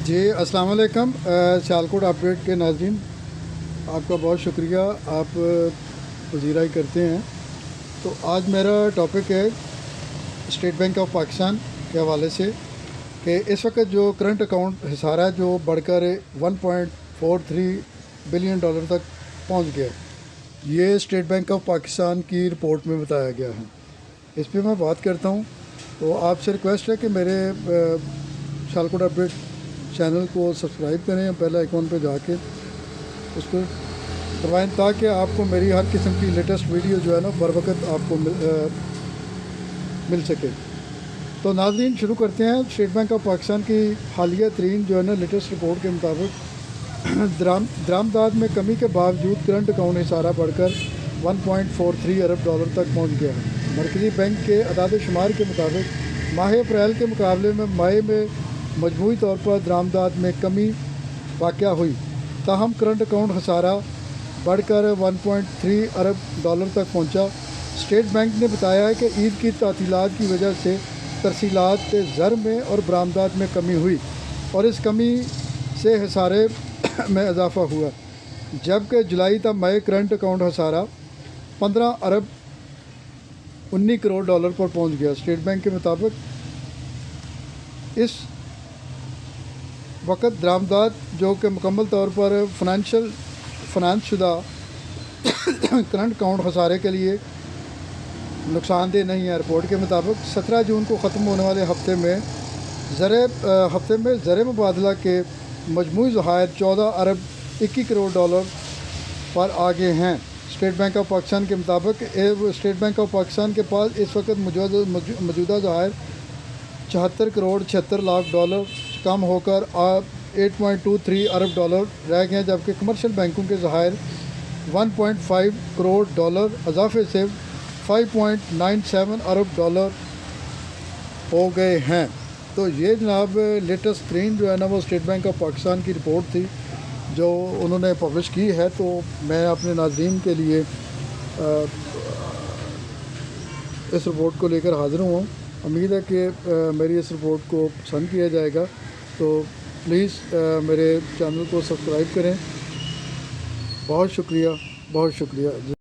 جی السلام علیکم سیالکوٹ اپڈیٹ کے ناظرین، آپ کا بہت شکریہ، آپ پذیرائی کرتے ہیں۔ تو آج میرا ٹاپک ہے اسٹیٹ بینک آف پاکستان کے حوالے سے کہ اس وقت جو کرنٹ اکاؤنٹ حصارہ جو بڑھ کر 1.43 بلین ڈالر تک پہنچ گیا، یہ اسٹیٹ بینک آف پاکستان کی رپورٹ میں بتایا گیا ہے۔ اس پہ میں بات کرتا ہوں، تو آپ سے ریکویسٹ ہے کہ میرے سیالکوٹ اپڈیٹ چینل کو سبسکرائب کریں، بیل آئیکن پہ جا کے اس کو دبائیں تاکہ آپ کو میری ہر قسم کی لیٹسٹ ویڈیو جو ہے نا بر وقت آپ کو مل سکے۔ تو ناظرین شروع کرتے ہیں۔ اسٹیٹ بینک آف پاکستان کی حالیہ ترین جو ہے نا لیٹسٹ رپورٹ کے مطابق درآمدات میں کمی کے باوجود کرنٹ اکاؤنٹ حصارہ بڑھ کر 1.43 ارب ڈالر تک پہنچ گیا ہے۔ مرکزی بینک کے اعداد و شمار کے مطابق ماہ اپریل کے مقابلے میں مئی میں مجموعی طور پر درآمدات میں کمی واقع ہوئی، تاہم کرنٹ اکاؤنٹ خسارہ بڑھ کر 1.3 ارب ڈالر تک پہنچا۔ اسٹیٹ بینک نے بتایا ہے کہ عید کی تعطیلات کی وجہ سے ترسیلات زر میں اور برآمدات میں کمی ہوئی اور اس کمی سے خسارے میں اضافہ ہوا، جبکہ جولائی تا مئی کرنٹ اکاؤنٹ خسارہ 15 ارب 19 کروڑ ڈالر پر پہنچ گیا۔ اسٹیٹ بینک کے مطابق اس وقت درآمدات جو کہ مکمل طور پر فنانس شدہ کرنٹ اکاؤنٹ خسارے کے لیے نقصان دہ نہیں ہے۔ رپورٹ کے مطابق 17 جون کو ختم ہونے والے ہفتے میں زر مبادلہ کے مجموعی ذخائر 14 ارب 21 کروڑ ڈالر پر آگے ہیں۔ اسٹیٹ بینک آف پاکستان کے مطابق اسٹیٹ بینک آف پاکستان کے پاس اس وقت موجودہ ذخائر 74 کروڑ 76 لاکھ ڈالر کم ہو کر 8.23 ارب ڈالر رہ گئے ہیں، جبکہ کمرشل بینکوں کے ذخائر 1.5 کروڑ ڈالر اضافے سے 5.97 ارب ڈالر ہو گئے ہیں۔ تو یہ جناب لیٹسٹ ترین جو ہے نا وہ اسٹیٹ بینک آف پاکستان کی رپورٹ تھی جو انہوں نے پبلش کی ہے۔ تو میں اپنے ناظرین کے لیے اس رپورٹ کو لے کر حاضر ہوا ہوں۔ امید ہے کہ میری اس رپورٹ کو پسند کیا جائے گا، تو پلیز میرے چینل کو سبسکرائب کریں۔ بہت شکریہ، بہت شکریہ۔